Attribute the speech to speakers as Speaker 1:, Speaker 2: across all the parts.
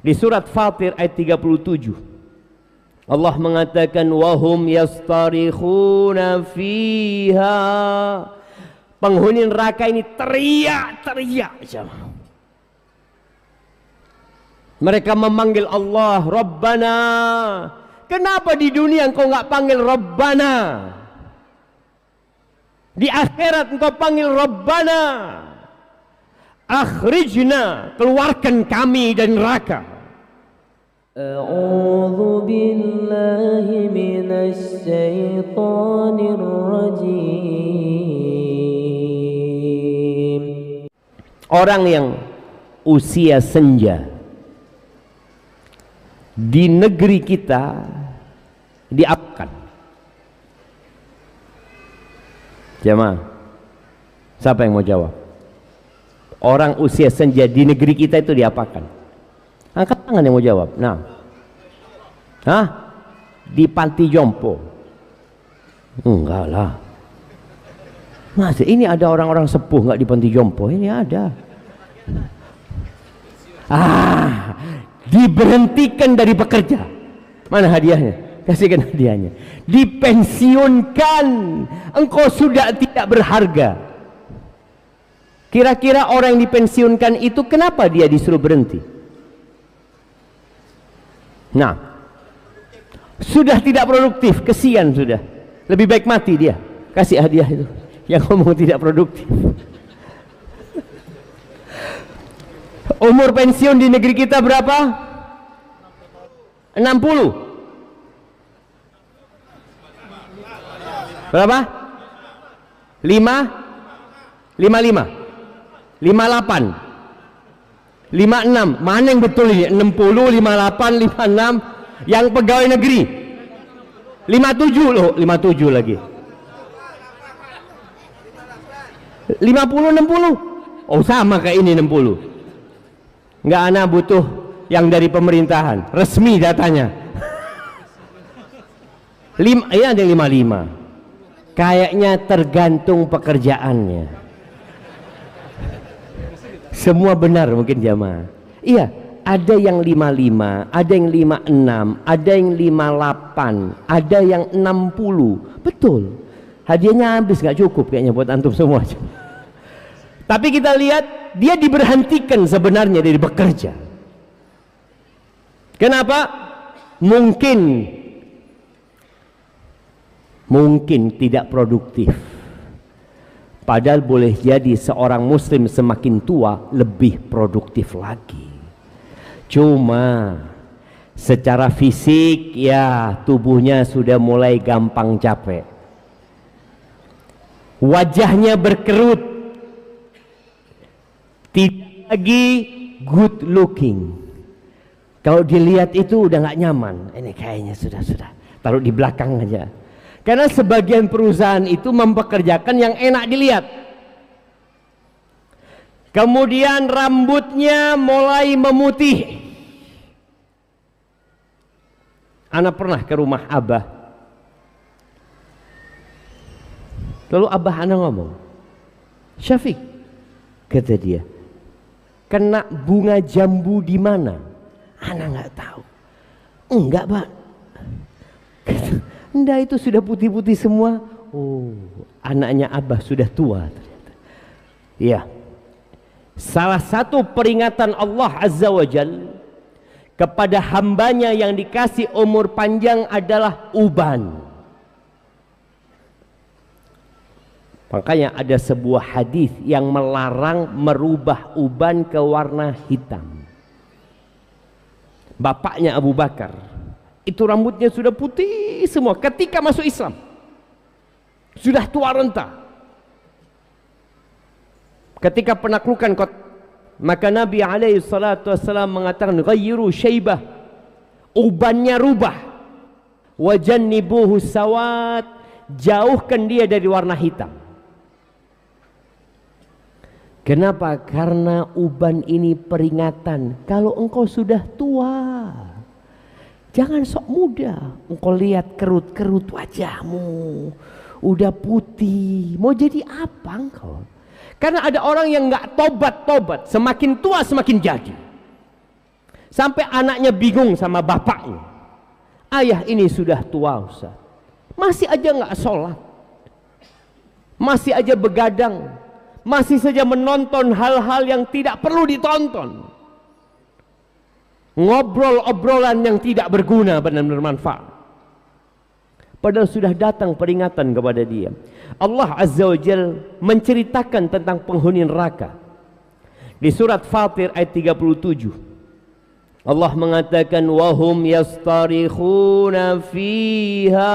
Speaker 1: Di surat Fatir ayat 37 Allah mengatakan wahum yastarikhuna fiha. Penghuni neraka ini teriak-teriak. Mereka memanggil Allah, Rabbana. Kenapa di dunia engkau nggak panggil Rabbana? Di akhirat engkau panggil Rabbana. Akhrijna, keluarkan kami dari neraka.
Speaker 2: A'udzu billahi minasy syaithanir rajim.
Speaker 1: Orang yang usia senja di negeri kita diapakan? Jamaah, siapa yang mau jawab? Orang usia senja di negeri kita itu diapakan? Angkat tangan yang mau jawab. Nah, di panti jompo? Enggak lah. Masa ini ada orang-orang sepuh nggak di panti jompo? Ini ada. Diberhentikan dari bekerja. Mana hadiahnya? Kasihkan hadiahnya. Dipensiunkan. Engkau sudah tidak berharga. Kira-kira orang yang dipensiunkan itu kenapa dia disuruh berhenti? Nah, sudah tidak produktif, kesian sudah. Lebih baik mati dia. Kasih hadiah itu. Yang ngomong tidak produktif. Umur pensiun di negeri kita berapa? 60. Berapa? 55. 58, 56, mana yang betul ini? 60, 58, 56. Yang pegawai negeri 57 loh, 57 lagi. 50, 60. Oh sama kayak ini 60. Enggak, anak butuh yang dari pemerintahan, resmi datanya. Iya ada 55. Kayaknya tergantung pekerjaannya. Semua benar mungkin jamaah. Iya, ada yang 55, ada yang 56, ada yang 58, ada yang 60. Betul. Hadiahnya habis, nggak cukup kayaknya buat antum semua. Tapi kita lihat dia diberhentikan sebenarnya dari bekerja. Kenapa? Mungkin tidak produktif. Padahal boleh jadi seorang muslim semakin tua lebih produktif lagi. Cuma secara fisik ya tubuhnya sudah mulai gampang capek. Wajahnya berkerut. Tidak lagi good looking. Kalau dilihat itu udah nggak nyaman. Ini kayaknya sudah taruh di belakang aja. Karena sebagian perusahaan itu mempekerjakan yang enak dilihat. Kemudian rambutnya mulai memutih. Ana pernah ke rumah Abah. Lalu Abah Ana ngomong, Syafiq, kata dia, kena bunga jambu di mana? Ana nggak tahu. Enggak, Pak. Enggak, itu sudah putih-putih semua. Oh, anaknya Abah sudah tua ternyata. Iya. Salah satu peringatan Allah Azza wa Jal kepada hambanya yang dikasih umur panjang adalah uban. Makanya ada sebuah hadis yang melarang merubah uban ke warna hitam. Bapaknya Abu Bakar itu rambutnya sudah putih semua ketika masuk Islam, sudah tua renta. Ketika penaklukan kota, maka Nabi alaihi salatu wassalam mengatakan ghayyiru syaibah, ubannya rubah, wajannibuhu sawat, jauhkan dia dari warna hitam. Kenapa? Karena uban ini peringatan kalau engkau sudah tua. Jangan sok muda. Engkau lihat kerut-kerut wajahmu, udah putih. Mau jadi apa engkau? Karena ada orang yang nggak tobat-tobat, semakin tua semakin jadi. Sampai anaknya bingung sama bapaknya. Ayah ini sudah tua Ustaz, masih aja nggak sholat, masih aja begadang, masih saja menonton hal-hal yang tidak perlu ditonton, ngobrol obrolan yang tidak berguna dan bermanfaat. Padahal sudah datang peringatan kepada dia. Allah Azza wa Jal menceritakan tentang penghuni neraka di surat Fatir ayat 37. Allah mengatakan wahum yastarikhuna fiha.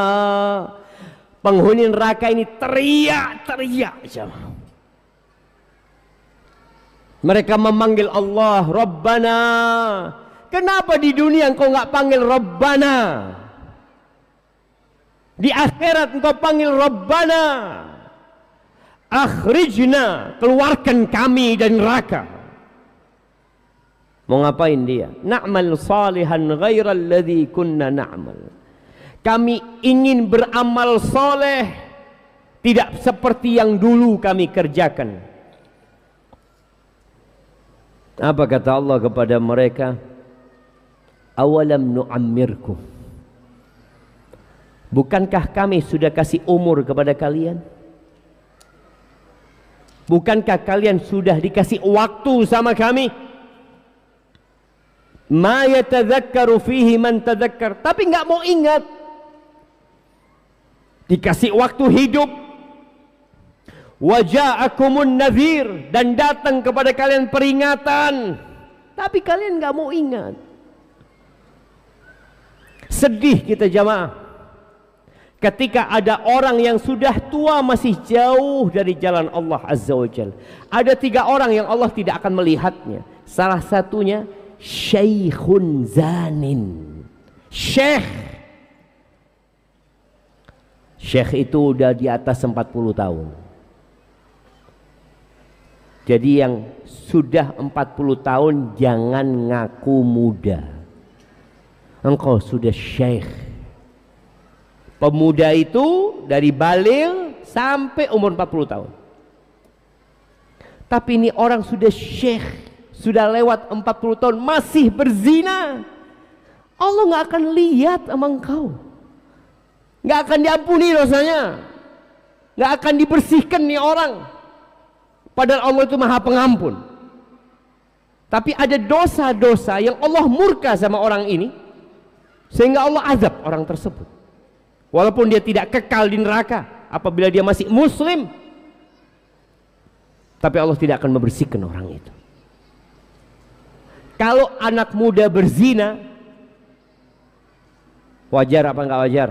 Speaker 1: Penghuni neraka ini teriak-teriak. Mereka memanggil Allah, Rabbana. Kenapa di dunia engkau nggak panggil Rabbana? Di akhirat engkau panggil Rabbana. Akhrijna, keluarkan kami dari neraka. Mau ngapain dia? Na'mal salihan ghairal ladzi kunna na'mal. Kami ingin beramal soleh, tidak seperti yang dulu kami kerjakan. Apa kata Allah kepada mereka? Awalam nu'ammirkum. Bukankah kami sudah kasih umur kepada kalian? Bukankah kalian sudah dikasih waktu sama kami? Ma yatadzakkaru fihi man tadzakkar. Tapi nggak mau ingat. Dikasih waktu hidup. Waja'akumun nadhir, dan datang kepada kalian peringatan. Tapi kalian nggak mau ingat. Sedih kita jamaah. Ketika ada orang yang sudah tua masih jauh dari jalan Allah Azza wa Jalla. Ada 3 orang yang Allah tidak akan melihatnya. Salah satunya Syekhun Zanin. Syekh itu udah di atas 40 tahun. Jadi yang sudah 40 tahun jangan ngaku muda. Engkau sudah syekh. Pemuda itu dari baligh sampai umur 40 tahun. Tapi ini orang sudah syekh, sudah lewat 40 tahun masih berzina. Allah nggak akan lihat sama engkau, nggak akan diampuni dosanya, nggak akan dibersihkan nih orang. Padahal Allah itu maha pengampun. Tapi ada dosa-dosa yang Allah murka sama orang ini, sehingga Allah azab orang tersebut. Walaupun dia tidak kekal di neraka apabila dia masih muslim, tapi Allah tidak akan membersihkan orang itu. Kalau anak muda berzina, wajar apa enggak wajar?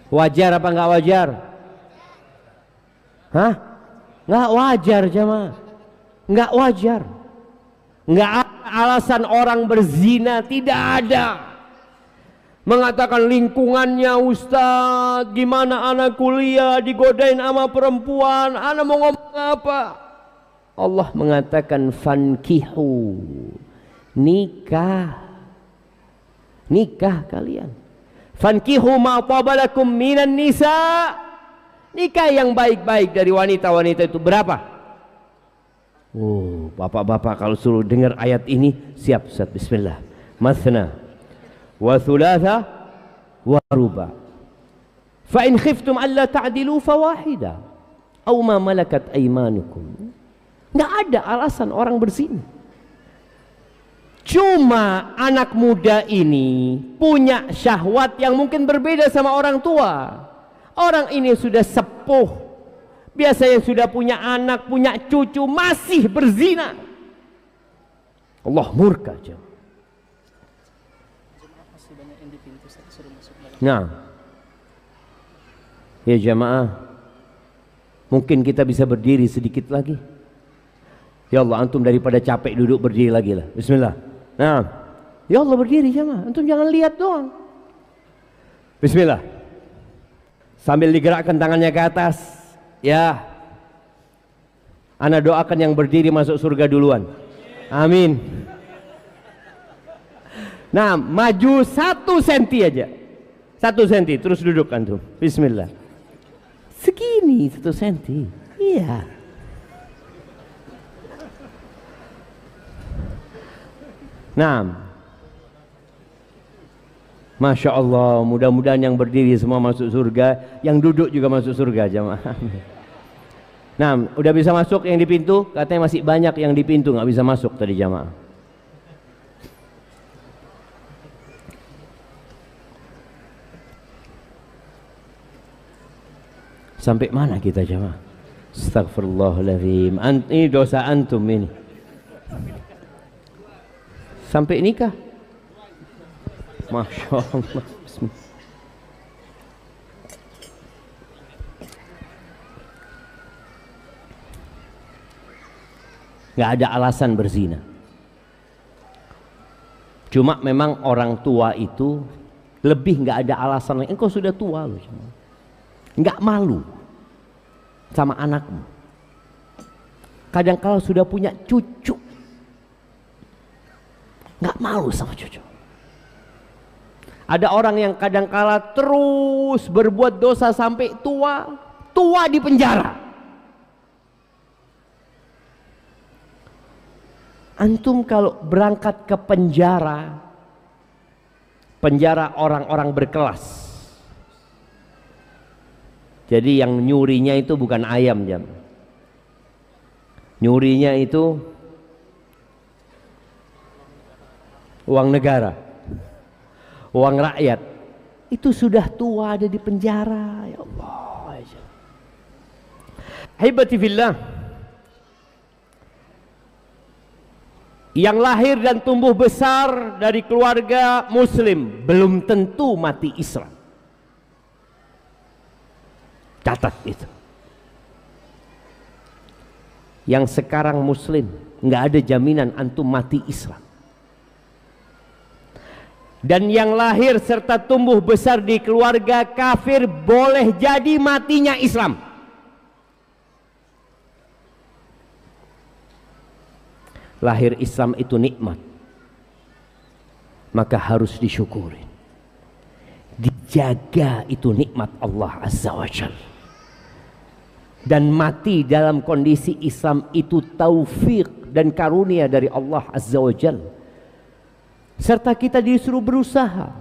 Speaker 1: Wajar apa enggak wajar? Hah? Enggak wajar jemaah. Enggak wajar. Enggak ada alasan orang berzina, tidak ada. Mengatakan lingkungannya, Ustadz, gimana anak kuliah digodain sama perempuan, anak mau ngomong apa? Allah mengatakan fankihu, nikah kalian. Fankihu ma tabalakum minan nisa, nikah yang baik-baik dari wanita-wanita itu. Berapa? Oh, bapak-bapak kalau suruh dengar ayat ini siap Ustaz. Bismillah. Mathna wa thulatha wa ruba. Fa in khiftum alla ta'dilu fawahida aw ma malakat aymanukum. Enggak ada alasan orang berzina. Cuma anak muda ini punya syahwat yang mungkin berbeda sama orang tua. Orang ini sudah sepuh, biasanya sudah punya anak, punya cucu, masih berzina. Allah murka. Nah, ya jamaah, mungkin kita bisa berdiri sedikit lagi. Ya Allah, antum daripada capek duduk berdiri lagi lah. Bismillah. Nah, ya Allah berdiri jamaah, antum jangan lihat doang. Bismillah. Sambil digerakkan tangannya ke atas. Ya, ana doakan yang berdiri masuk surga duluan. Amin. Nah, maju 1 senti aja. 1 senti, terus duduk antum. Bismillah. Segini 1 senti. Iya. Nah, Masya Allah, mudah-mudahan yang berdiri semua masuk surga, yang duduk juga masuk surga jamaah. Nah, udah bisa masuk yang di pintu? Katanya masih banyak yang di pintu nggak bisa masuk tadi jamaah. Sampai mana kita jamaah? Astagfirullahaladzim. Ini dosa antum ini. Sampai nikah. Masya Allah. Bismillah. Nggak ada alasan berzina. Cuma memang orang tua itu lebih nggak ada alasan. Engkau sudah tua loh. Nggak malu sama anakmu. Kadang kala sudah punya cucu, nggak malu sama cucu. Ada orang yang kadang kala terus berbuat dosa sampai tua, tua di penjara. Antum kalau berangkat ke penjara, penjara orang-orang berkelas. Jadi yang nyurinya itu bukan ayam jam. Nyurinya itu uang negara, uang rakyat. Itu sudah tua ada di penjara. Ya Allah. Hibati fillah. Yang lahir dan tumbuh besar dari keluarga muslim belum tentu mati Islam. Catat itu. Yang sekarang muslim nggak ada jaminan antum mati Islam. Dan yang lahir serta tumbuh besar di keluarga kafir boleh jadi matinya Islam. Lahir Islam itu nikmat, maka harus disyukuri. Dijaga itu nikmat Allah Azza wa Jalla. Dan mati dalam kondisi Islam itu taufik dan karunia dari Allah Azza wa Jalla. Serta kita disuruh berusaha.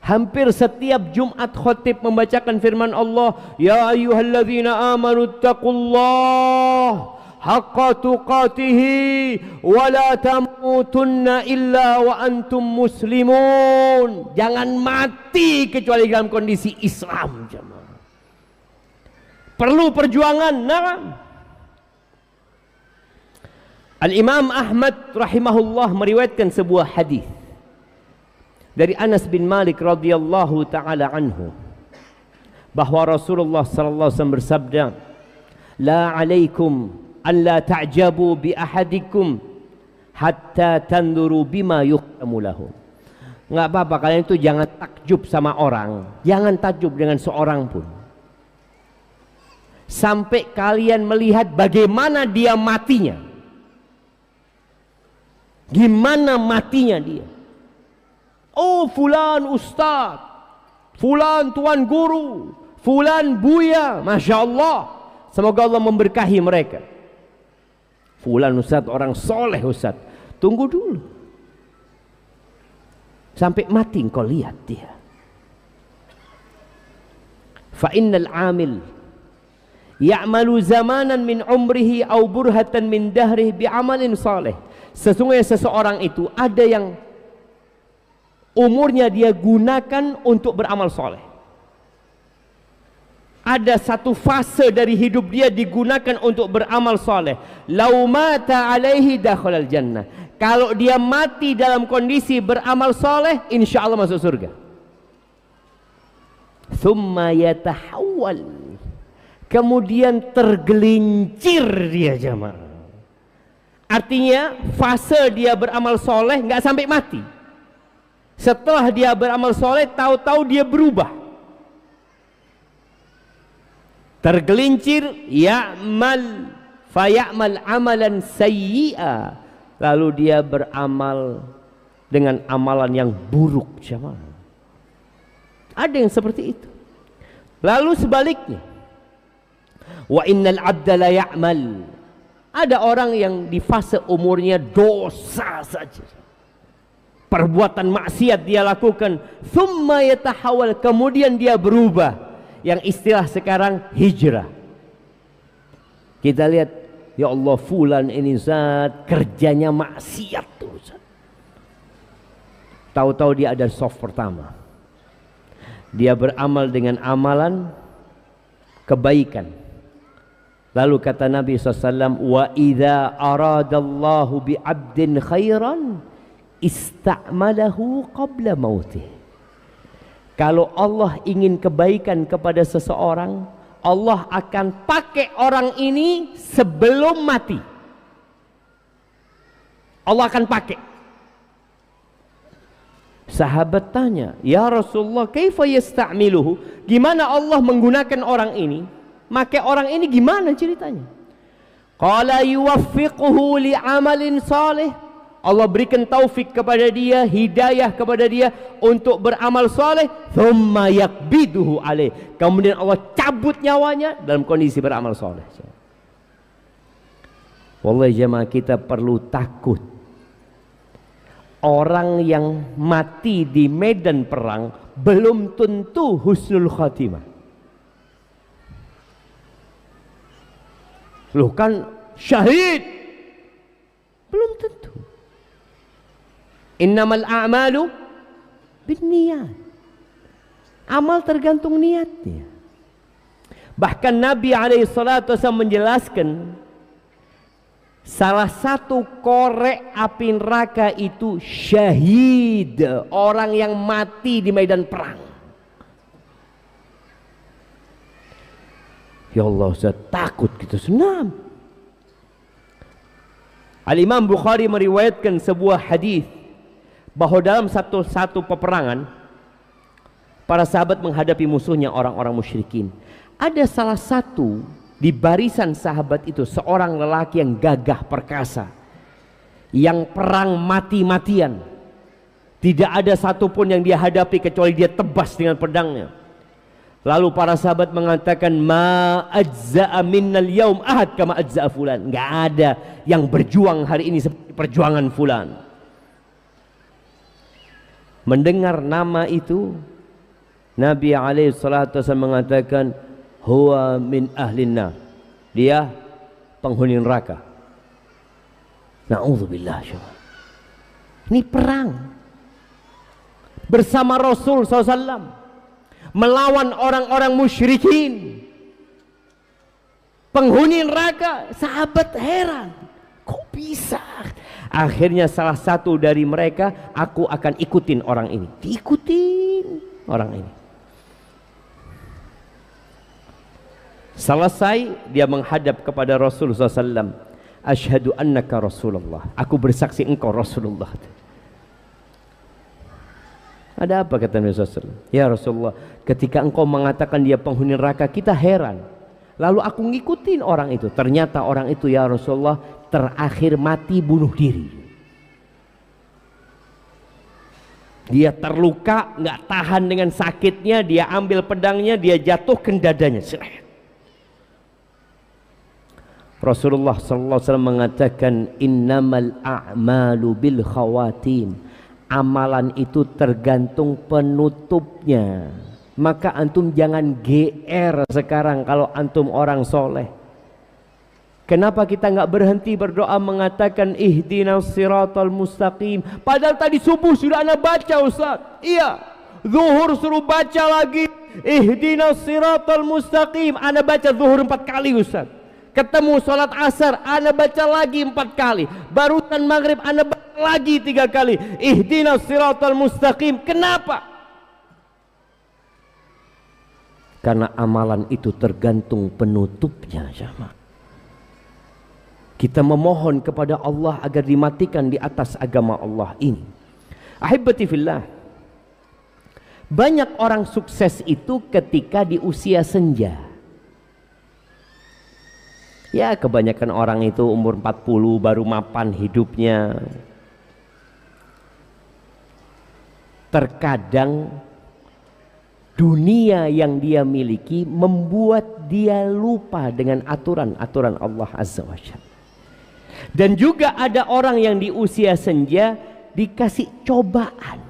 Speaker 1: Hampir setiap Jumat khotib membacakan firman Allah, ya ayyuhalladzina amanu taqullah haqqa tuqatihi wa la tamutunna illa wa antum muslimun. Jangan mati kecuali dalam kondisi Islam jemaah. Perlu perjuangan. Nah, Al-Imam Ahmad rahimahullah meriwayatkan sebuah hadis dari Anas bin Malik radhiyallahu taala anhu bahwa Rasulullah sallallahu alaihi wasallam bersabda, la alaikum an la ta'jabu bi ahadikum hatta tanduru bima yuqamu lahu. Enggak apa-apa kalian itu jangan takjub sama orang, jangan takjub dengan seorang pun sampai kalian melihat bagaimana dia matinya. Gimana matinya dia? Oh, fulan ustaz, fulan tuan guru, fulan buya, masya Allah. Semoga Allah memberkahi mereka. Fulan ustaz orang soleh ustaz. Tunggu dulu sampai mati engkau lihat dia. Fa innal amil ya'malu zamanan min umrihi au burhatan min dahrihi bi'amalin salih. Sesungguhnya seseorang itu ada yang umurnya dia gunakan untuk beramal soleh. Ada satu fase dari hidup dia digunakan untuk beramal soleh. Lau mata alaihi dakhalal jannah. Kalau dia mati dalam kondisi beramal soleh, insya Allah masuk surga. Thumma yatahawwal. Kemudian tergelincir dia jamaah. Artinya fase dia beramal soleh nggak sampai mati. Setelah dia beramal soleh, tahu-tahu dia berubah. Tergelincir, ya'mal faya'mal amalan sayyi'a. Lalu dia beramal dengan amalan yang buruk jamaah. Ada yang seperti itu. Lalu sebaliknya, wa innal abda la ya'mal. Ada orang yang di fase umurnya dosa saja. perbuatan maksiat dia lakukan, thumma yatahawal, kemudian dia berubah, yang istilah sekarang hijrah. Kita lihat, ya Allah, fulan ini zat kerjanya maksiat tuh. Tahu-tahu dia ada soft pertama, dia beramal dengan amalan kebaikan. Lalu kata Nabi SAW, wa idza aradallahu bi 'abdin khairan ista'malahu qabla mautih. Kalau Allah ingin kebaikan kepada seseorang, Allah akan pakai orang ini sebelum mati. Allah akan pakai. Sahabat tanya, ya Rasulullah, kaifa yasta'miluhu? Gimana Allah menggunakan orang ini? Make orang ini gimana ceritanya? Qala yuwaffiquhu li amalin salih. Allah berikan taufik kepada dia, hidayah kepada dia untuk beramal saleh, thumma yakbiduhu alaih. Kemudian Allah cabut nyawanya dalam kondisi beramal saleh. Wallahi jemaah, kita perlu takut. Orang yang mati di medan perang belum tentu husnul khatimah. Loh, kan syahid, belum tentu. Innamal a'malu binniyat. Amal tergantung niatnya. Bahkan Nabi SAW menjelaskan, salah satu korek api neraka itu syahid, orang yang mati di medan perang. Ya Allah, saya takut kita senam. Al-Imam Bukhari meriwayatkan sebuah hadis bahwa dalam satu peperangan, para sahabat menghadapi musuhnya orang-orang musyrikin. Ada salah satu di barisan sahabat itu, seorang lelaki yang gagah perkasa, yang perang mati-matian. Tidak ada satupun yang dia hadapi kecuali dia tebas dengan pedangnya. Lalu para sahabat mengatakan, ma ajza'a minnal yaum ahad kama ajza'a fulan. Enggak ada yang berjuang hari ini seperti perjuangan fulan. Mendengar nama itu, Nabi SAW mengatakan, huwa min ahlinna, dia penghuni neraka. Na'udzubillah. Ini perang bersama Rasul SAW melawan orang-orang musyrikin, penghuni neraka. Sahabat heran, kok bisa? Akhirnya salah satu dari mereka, aku akan ikutin orang ini. Diikutin orang ini. Selesai, dia menghadap kepada Rasulullah SAW. Asyhadu annaka Rasulullah. Aku bersaksi engkau Rasulullah. Ada apa kata Nabi SAW? Ya Rasulullah, ketika engkau mengatakan dia penghuni neraka, kita heran. Lalu aku ngikutin orang itu. Ternyata orang itu, ya Rasulullah, terakhir mati bunuh diri. Dia terluka, nggak tahan dengan sakitnya, dia ambil pedangnya, dia jatuhkan dadanya. Rasulullah SAW mengatakan, innamal a'malu bil khawatim. Amalan itu tergantung penutupnya. Maka antum jangan GR sekarang kalau antum orang soleh. Kenapa kita nggak berhenti berdoa mengatakan ihdinas siratal mustaqim? Padahal tadi subuh sudah ana baca, Ustaz. Iya, zuhur suruh baca lagi ihdinas siratal mustaqim. Ana baca zuhur 4 kali, Ustaz. Ketemu sholat asar, ana baca lagi 4 kali. Barusan maghrib, ana baca lagi 3 kali. Ihdinas siratal mustaqim. Kenapa? Karena amalan itu tergantung penutupnya, jamaah. Kita memohon kepada Allah agar dimatikan di atas agama Allah ini. Ahibati fillah, banyak orang sukses itu ketika di usia senja. Ya, kebanyakan orang itu umur 40 baru mapan hidupnya. Terkadang dunia yang dia miliki membuat dia lupa dengan aturan-aturan Allah Azza wa Jalla. Dan juga ada orang yang di usia senja dikasih cobaan,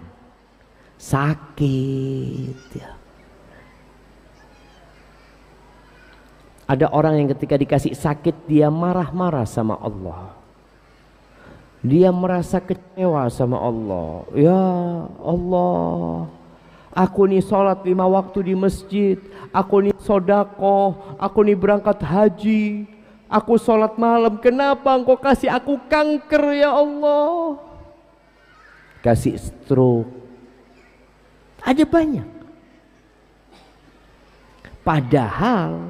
Speaker 1: sakit ya. Ada orang yang ketika dikasih sakit dia marah-marah sama Allah. Dia merasa kecewa sama Allah. Ya Allah, aku nih sholat 5 waktu di masjid, aku nih sodakoh, aku nih berangkat haji, aku sholat malam, kenapa engkau kasih aku kanker ya Allah? Kasih stroke. Ada banyak. Padahal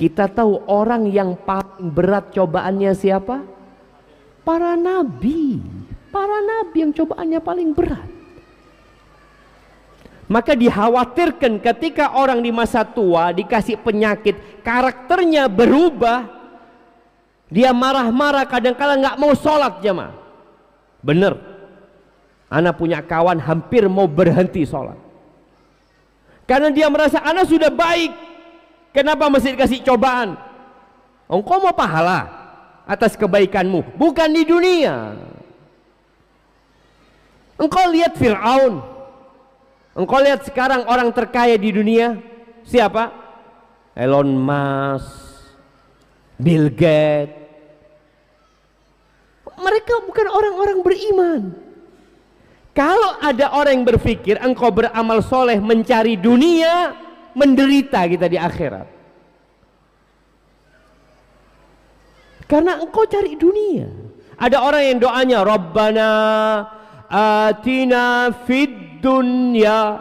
Speaker 1: kita tahu orang yang paling berat cobaannya siapa? Para nabi. Para nabi yang cobaannya paling berat. Maka dikhawatirkan ketika orang di masa tua dikasih penyakit, karakternya berubah. Dia marah-marah, kadang-kadang nggak mau sholat jemaah. Bener. Ana punya kawan hampir mau berhenti sholat. Karena dia merasa ana sudah baik. Kenapa masih dikasih cobaan? Engkau mau pahala atas kebaikanmu, bukan di dunia. Engkau lihat Fir'aun. Engkau lihat sekarang orang terkaya di dunia. Siapa? Elon Musk, Bill Gates. Mereka bukan orang-orang beriman. Kalau ada orang yang berpikir engkau beramal soleh mencari dunia, menderita kita di akhirat. Karena engkau cari dunia. Ada orang yang doanya Rabbana atina fid dunya,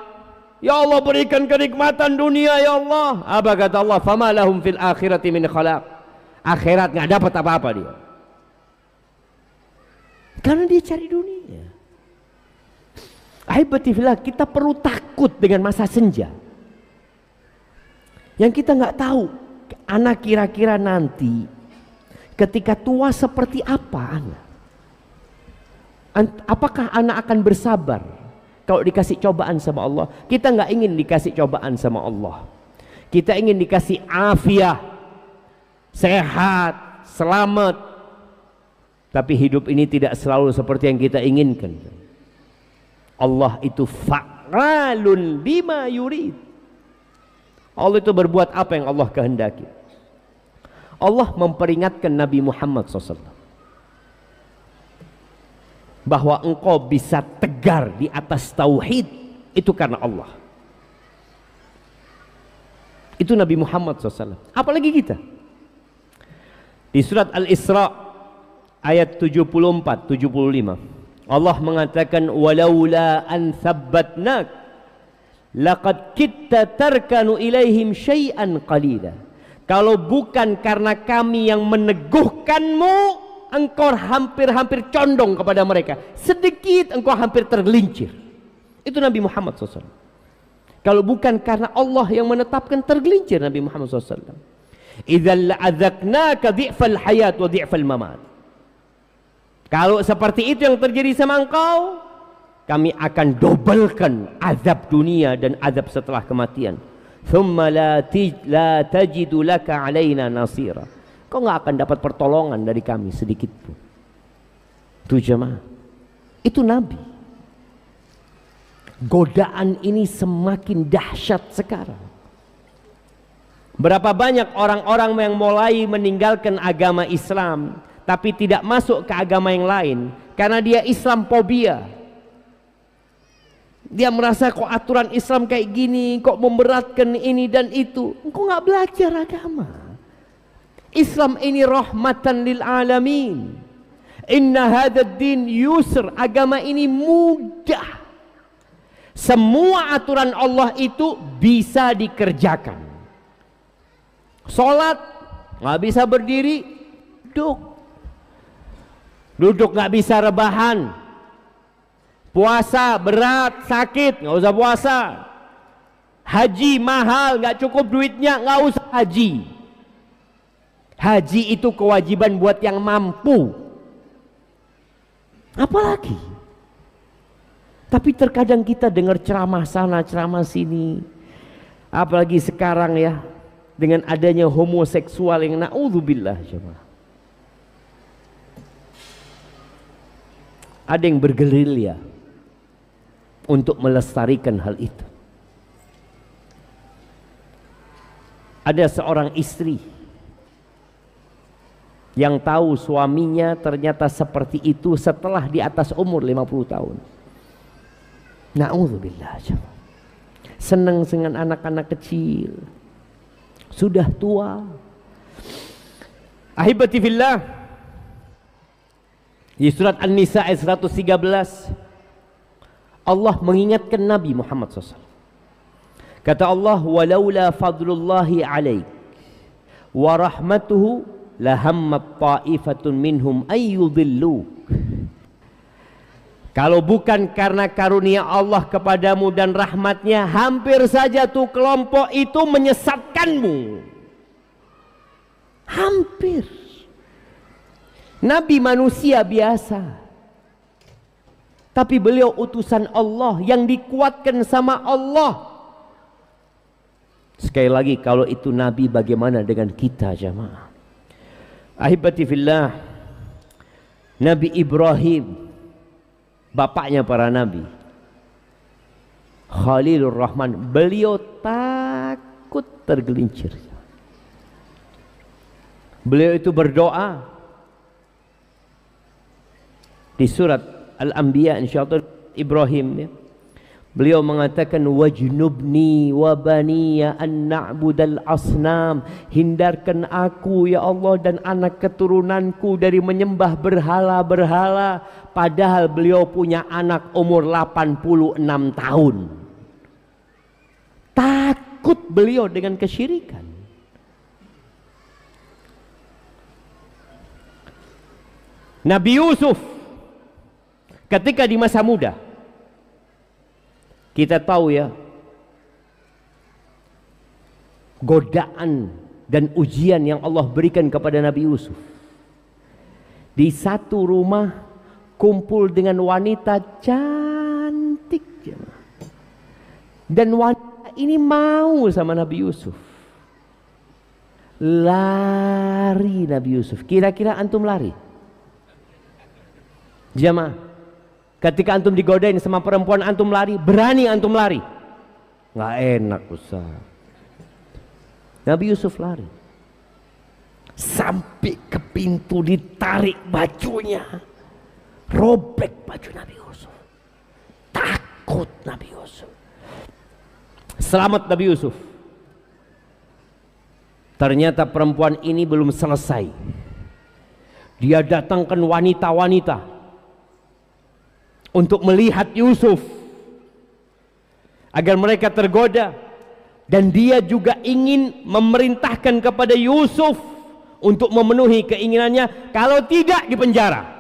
Speaker 1: ya Allah berikan kenikmatan dunia ya Allah. Apa kata Allah? Fama lahum fil akhirati min khalaq. Akhirat nggak dapat apa-apa dia. Karena dia cari dunia. Ahibati fillah, kita perlu takut dengan masa senja. Yang kita nggak tahu, anak kira-kira nanti ketika tua seperti apa anak? Apakah anak akan bersabar kalau dikasih cobaan sama Allah? Kita nggak ingin dikasih cobaan sama Allah. Kita ingin dikasih afiah, sehat, selamat. Tapi hidup ini tidak selalu seperti yang kita inginkan. Allah itu fa'alun lima yurid. Allah itu berbuat apa yang Allah kehendaki. Allah memperingatkan Nabi Muhammad SAW bahwa engkau bisa tegar di atas tauhid itu karena Allah. Itu Nabi Muhammad SAW. Apalagi kita. Di surat Al-Isra ayat 74-75 Allah mengatakan walaula an thabbatnak laqad kitta tarkanu ilaihim syai'an qalila. Kalau bukan karena kami yang meneguhkanmu, engkau hampir-hampir condong kepada mereka. Sedikit engkau hampir tergelincir. Itu Nabi Muhammad SAW. Kalau bukan karena Allah yang menetapkan, tergelincir Nabi Muhammad SAW. Idzal la'adzaqnaka dhi'fal hayat wa dhi'fal mamat. Kalau seperti itu yang terjadi sama engkau, kami akan dobelkan azab dunia dan azab setelah kematian. Thumma la tajidu laka alaina nasira. Kau nggak akan dapat pertolongan dari kami sedikit pun. Itu jemaah. Itu Nabi. Godaan ini semakin dahsyat sekarang. Berapa banyak orang-orang yang mulai meninggalkan agama Islam tapi tidak masuk ke agama yang lain karena dia Islamophobia. Dia merasa kok aturan Islam kayak gini, kok memberatkan ini dan itu. Engkau nggak belajar agama. Islam ini rahmatan lil alamin. Inna hadzal din yusr. Agama ini mudah. Semua aturan Allah itu bisa dikerjakan. Salat nggak bisa berdiri, duduk. Duduk nggak bisa rebahan. Puasa berat, sakit, nggak usah puasa. Haji mahal, nggak cukup duitnya, nggak usah haji. Haji itu kewajiban buat yang mampu. Apalagi? Tapi terkadang kita dengar ceramah sana, ceramah sini. Apalagi sekarang ya, dengan adanya homoseksual yang na'udzubillah. ada yang bergerilya untuk melestarikan hal itu. Ada seorang istri yang tahu suaminya ternyata seperti itu setelah di atas umur 50 tahun. Na'udzubillah. Senang dengan anak-anak kecil, sudah tua. Ahibati fillah, di surat An-Nisa ayat 113 Allah mengingatkan Nabi Muhammad SAW. Kata Allah, walaula fadlullahi alaik wa rahmatuhu lahammat ta'ifatun minhum ayyudhilluk. Kalau bukan karena karunia Allah kepadamu dan rahmatnya, hampir saja tuh kelompok itu menyesatkanmu. Hampir. Nabi manusia biasa, tapi beliau utusan Allah yang dikuatkan sama Allah. Sekali lagi, kalau itu Nabi, bagaimana dengan kita jamaah? Ahibati fillah, Nabi Ibrahim, bapaknya para nabi, Khalilur Rahman, beliau takut tergelincir. Beliau itu berdoa di surat Al-Anbiya, insyaallah Ibrahim, ya. Beliau mengatakan wajnubni wa baniya an na'budal asnam, hindarkan aku ya Allah dan anak keturunanku dari menyembah berhala-berhala. Padahal beliau punya anak umur 86 tahun. Takut beliau dengan kesyirikan. Nabi Yusuf ketika di masa muda, kita tahu ya, godaan dan ujian yang Allah berikan kepada Nabi Yusuf. Di satu rumah kumpul dengan wanita cantik, dan wanita ini mau sama Nabi Yusuf. Lari Nabi Yusuf. Kira-kira antum lari? Jamaah, ketika antum digodain sama perempuan, antum lari? Berani antum lari? Nggak enak Ustaz. Nabi Yusuf lari sampai ke pintu, ditarik bajunya, robek baju Nabi Yusuf. Takut Nabi Yusuf. Selamat Nabi Yusuf. Ternyata perempuan ini belum selesai. Dia datangkan wanita-wanita untuk melihat Yusuf agar mereka tergoda, dan dia juga ingin memerintahkan kepada Yusuf untuk memenuhi keinginannya, kalau tidak dipenjara.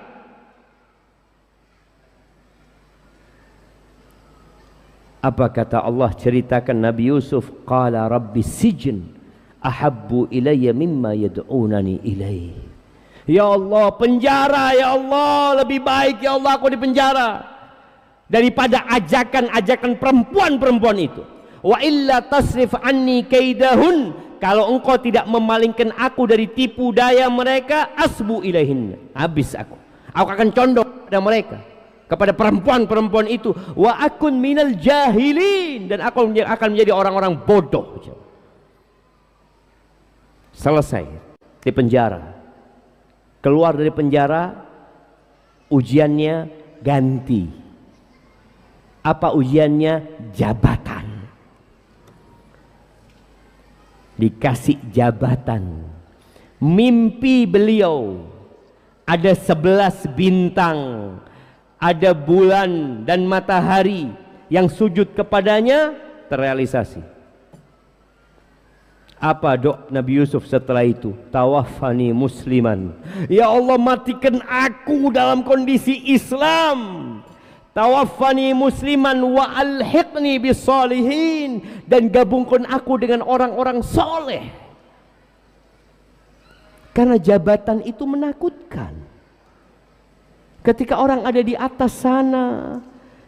Speaker 1: Apa kata Allah? Ceritakan Nabi Yusuf, qala rabbi sijn ahabbu ilayya mimma yad'unani ilaih. Ya Allah, penjara ya Allah, lebih baik ya Allah aku di penjara daripada ajakan-ajakan perempuan-perempuan itu. Wa illa tasrif anni kaidahun, kalau engkau tidak memalingkan aku dari tipu daya mereka, asbu ilaihin, habis aku akan condong pada mereka, kepada perempuan-perempuan itu. Wa akun minal jahilin, dan aku akan menjadi orang-orang bodoh. Selesai di penjara. Keluar dari penjara, ujiannya ganti. Apa ujiannya? Jabatan. Dikasih jabatan. Mimpi beliau ada 11 bintang, ada bulan dan matahari yang sujud kepadanya, terrealisasi. Apa doa Nabi Yusuf setelah itu? Tawaffani musliman, ya Allah matikan aku dalam kondisi Islam. Tawaffani musliman wa alhiqni bisalihin, dan gabungkan aku dengan orang-orang soleh. Karena jabatan itu menakutkan. Ketika orang ada di atas sana,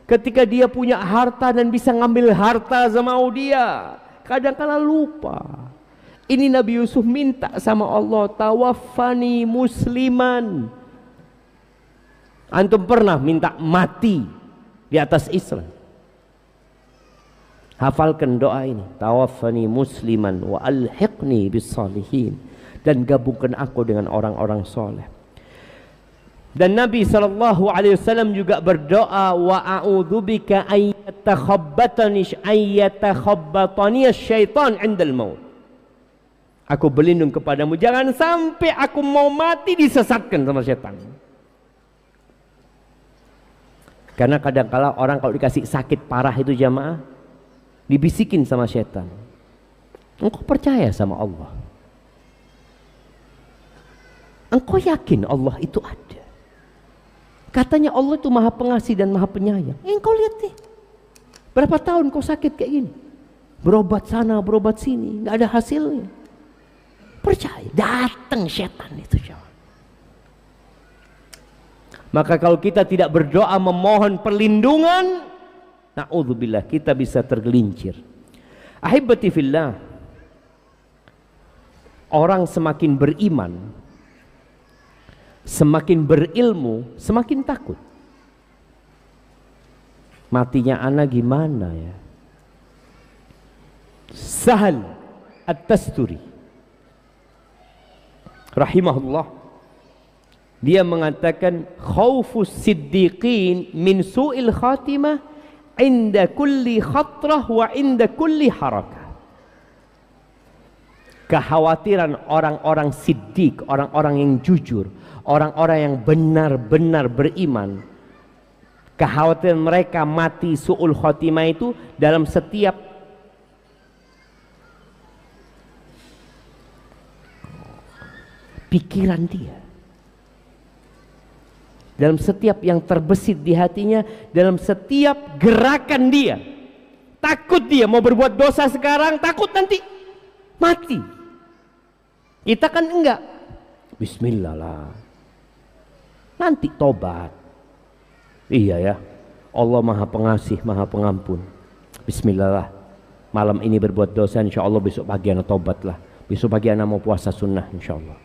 Speaker 1: ketika dia punya harta dan bisa ngambil harta sama dia, kadang-kala lupa. Ini Nabi Yusuf minta sama Allah, tawaffani musliman. Antum pernah minta mati di atas Islam? Hafalkan doa ini, tawaffani musliman wa alhiqni bis salihin, dan gabungkan aku dengan orang-orang soleh. Dan Nabi SAW juga berdoa, wa a'udzubika ayyatakhabbatani syaitan indal maut. Aku berlindung kepadamu, jangan sampai aku mau mati disesatkan sama syaitan. Karena kadang-kala orang kalau dikasih sakit parah itu jamaah, dibisikin sama syaitan, engkau percaya sama Allah? Engkau yakin Allah itu ada? Katanya Allah itu maha pengasih dan maha penyayang. Engkau lihat deh, berapa tahun kau sakit kayak gini, berobat sana berobat sini, nggak ada hasilnya. Percaya, datang setan itu jamaah. Maka kalau kita tidak berdoa memohon perlindungan, na'udzubillah, kita bisa tergelincir. Ahibati fillah, orang semakin beriman, semakin berilmu, semakin takut. Matinya anak gimana ya? Sahal At-Tasturi rahimahullah, dia mengatakan, khaufus siddiqin min su'il khatimah inda kulli khatrah wa inda kulli harakah. Kekhawatiran orang-orang siddiq, orang-orang yang jujur, orang-orang yang benar-benar beriman, kekhawatiran mereka mati su'ul khatimah itu dalam setiap pikiran dia, dalam setiap yang terbesit di hatinya, dalam setiap gerakan dia. Takut dia mau berbuat dosa sekarang, takut nanti mati. Kita kan enggak, bismillah lah, nanti tobat. Iya ya, Allah maha pengasih, maha pengampun. Bismillah lah, malam ini berbuat dosa, insya Allah besok pagi anak tobat lah, besok pagi anak mau puasa sunnah insya Allah.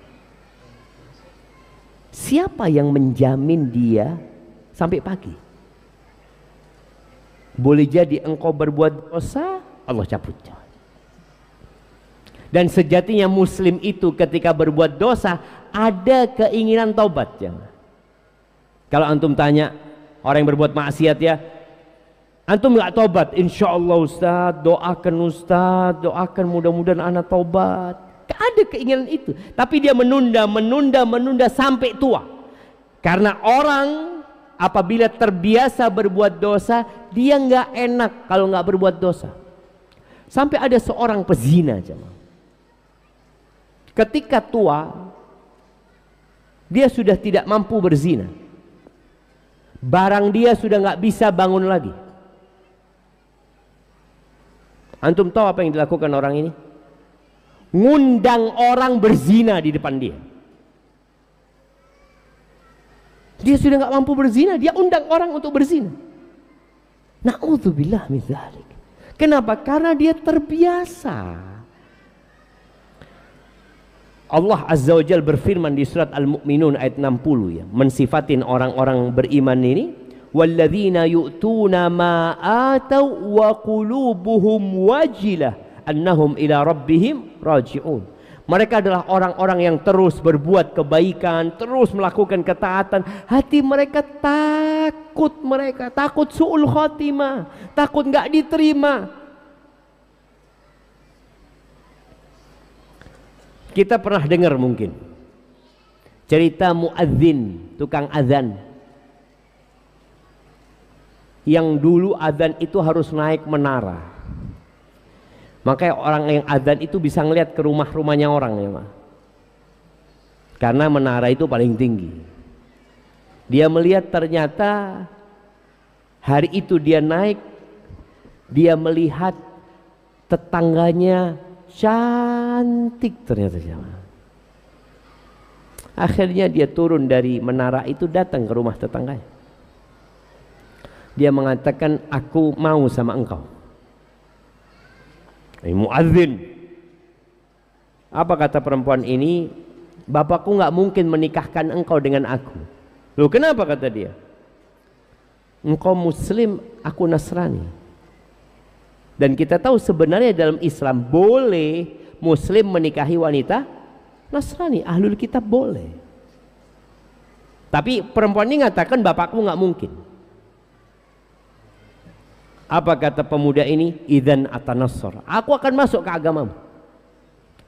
Speaker 1: Siapa yang menjamin dia sampai pagi? Boleh jadi engkau berbuat dosa, Allah cabut. Dan sejatinya muslim itu ketika berbuat dosa ada keinginan taubat. Kalau antum tanya orang yang berbuat maksiat ya, antum nggak taubat? Insya Allah Ustaz, doakan mudah-mudahan anak taubat. Ada keinginan itu, tapi dia menunda sampai tua. Karena orang apabila terbiasa berbuat dosa, dia nggak enak kalau nggak berbuat dosa. Sampai ada seorang pezina, ketika tua dia sudah tidak mampu berzina, barang dia sudah nggak bisa bangun lagi. Antum tahu apa yang dilakukan orang ini? Ngundang orang berzina di depan dia. Dia sudah nggak mampu berzina, dia undang orang untuk berzina. Na'udzubillah min dzalik. Kenapa? Karena dia terbiasa. Allah Azza wa Jalla berfirman di surat Al-Mu'minun ayat 60 ya, mensifatin orang-orang beriman ini, walladzina yu'tuna ma atau wa qulubuhum wajilah annahum ila rabbihim raji'un. Mereka adalah orang-orang yang terus berbuat kebaikan, terus melakukan ketaatan. Hati mereka takut su'ul khatimah, takut nggak diterima. Kita pernah dengar mungkin cerita muadzin, tukang azan, yang dulu azan itu harus naik menara. Makanya orang yang adzan itu bisa ngelihat ke rumah-rumahnya orang ya, Ma. Karena menara itu paling tinggi. Dia melihat ternyata hari itu dia naik, dia melihat tetangganya cantik ternyata jamaah. Akhirnya dia turun dari menara itu, datang ke rumah tetangganya. Dia mengatakan, aku mau sama engkau. Muadzin. Apa kata perempuan ini? Bapakku nggak mungkin menikahkan engkau dengan aku. Loh kenapa kata dia? Engkau muslim, aku Nasrani. Dan kita tahu sebenarnya dalam Islam boleh muslim menikahi wanita Nasrani, ahlul kitab boleh. Tapi perempuan ini mengatakan bapakku nggak mungkin. Apa kata pemuda ini? Idzan atanassar, aku akan masuk ke agamamu.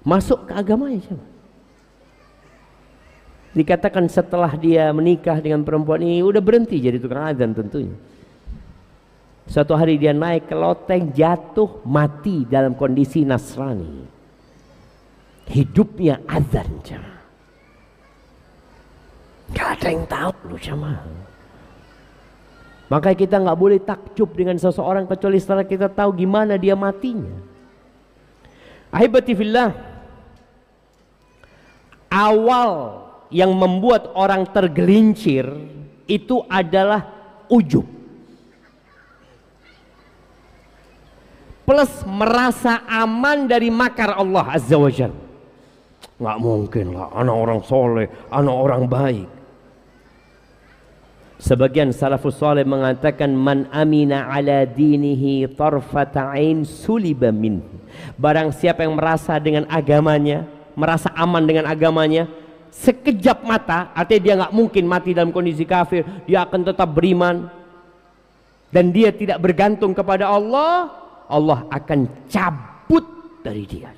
Speaker 1: Masuk ke agamanya siapa? Dikatakan setelah dia menikah dengan perempuan ini udah berhenti jadi tukang azan tentunya. Suatu hari dia naik ke loteng, jatuh mati dalam kondisi Nasrani. Hidupnya azan jemaah. Gak ada yang tahu loh jemaah. Maka kita nggak boleh takjub dengan seseorang kecuali setelah kita tahu gimana dia matinya. Ahibati fillah, awal yang membuat orang tergelincir itu adalah ujub plus merasa aman dari makar Allah Azza wa Jalla. Nggak mungkin lah, anak orang soleh, anak orang baik. Sebagian salafus saleh mengatakan man amina ala dinihi tarfata ain suliba min. Barang siapa yang merasa dengan agamanya, merasa aman dengan agamanya, sekejap mata, artinya dia nggak mungkin mati dalam kondisi kafir, dia akan tetap beriman dan dia tidak bergantung kepada Allah, Allah akan cabut dari dia.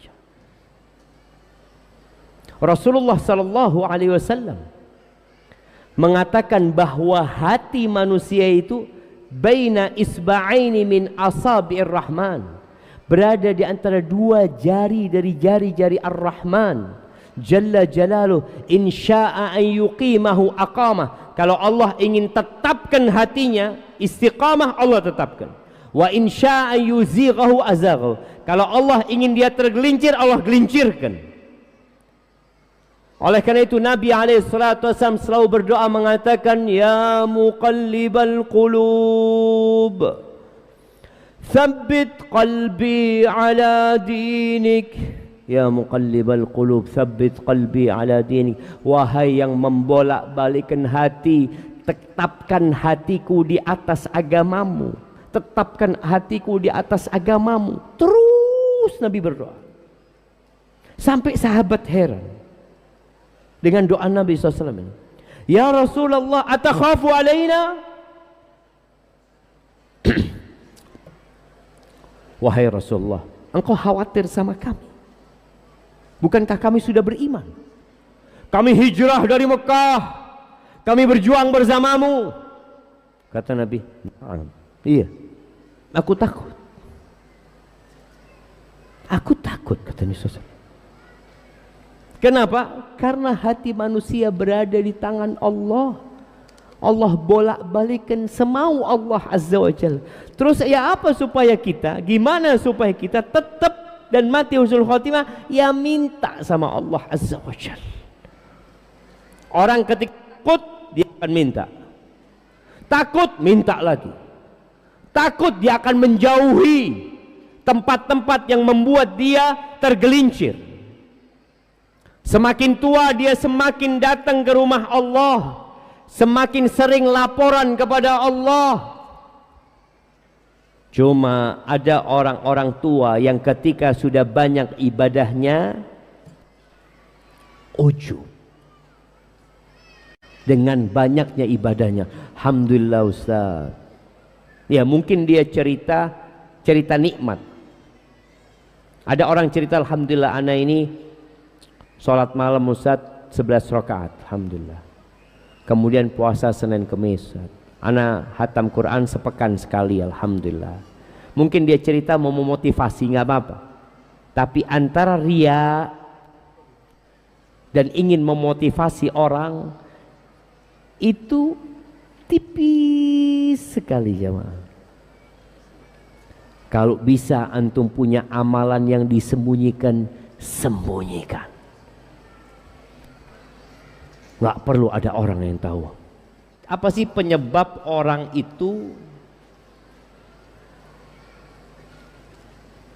Speaker 1: Rasulullah sallallahu alaihi wasallam mengatakan bahwa hati manusia itu baina isba'aini min asabi'ir rahman, berada di antara dua jari dari jari-jari ar-Rahman Jalla Jalaluh. In sya'a an yuqimahu aqamah, kalau Allah ingin tetapkan hatinya istiqamah, Allah tetapkan. Wa in sya'a an yuzighahu azaghahu, kalau Allah ingin dia tergelincir, Allah gelincirkan. Oleh karena itu Nabi SAW selalu berdoa mengatakan, ya muqallibal qulub tsabbit qalbi ala dinik. Ya muqallibal qulub tsabbit qalbi ala dinik. Wahai yang membolak-balikkan hati, tetapkan hatiku di atas agamamu. Tetapkan hatiku di atas agamamu. Terus Nabi berdoa sampai sahabat heran dengan doa Nabi SAW ini. Ya Rasulullah, atakhafu alaina? Wahai Rasulullah, engkau khawatir sama kami? Bukankah kami sudah beriman? Kami hijrah dari Mekah, kami berjuang bersamamu. Kata Nabi, iya, aku takut. Aku takut, kata Nabi SAW. Kenapa? Karena hati manusia berada di tangan Allah. Allah bolak-balikan semau Allah Azza wa Jalla. Terus ya apa supaya kita, gimana supaya kita tetap dan mati husnul khotimah? Ya minta sama Allah Azza wa Jalla. Orang ketika takut dia akan minta. Takut minta lagi. Takut dia akan menjauhi tempat-tempat yang membuat dia tergelincir. Semakin tua dia semakin datang ke rumah Allah, semakin sering laporan kepada Allah. Cuma ada orang-orang tua yang ketika sudah banyak ibadahnya ujub dengan banyaknya ibadahnya. Alhamdulillah Ustaz. Ya mungkin dia cerita nikmat. Ada orang cerita, alhamdulillah ana ini sholat malam Ustaz 11 rakaat, alhamdulillah. Kemudian puasa Senin Kemis, ana hatam Quran sepekan sekali, alhamdulillah. Mungkin dia cerita mau memotivasi, nggak apa-apa. Tapi antara ria dan ingin memotivasi orang itu tipis sekali jemaah. Kalau bisa antum punya amalan yang disembunyikan, sembunyikan. Nggak perlu ada orang yang tahu. Apa sih penyebab orang itu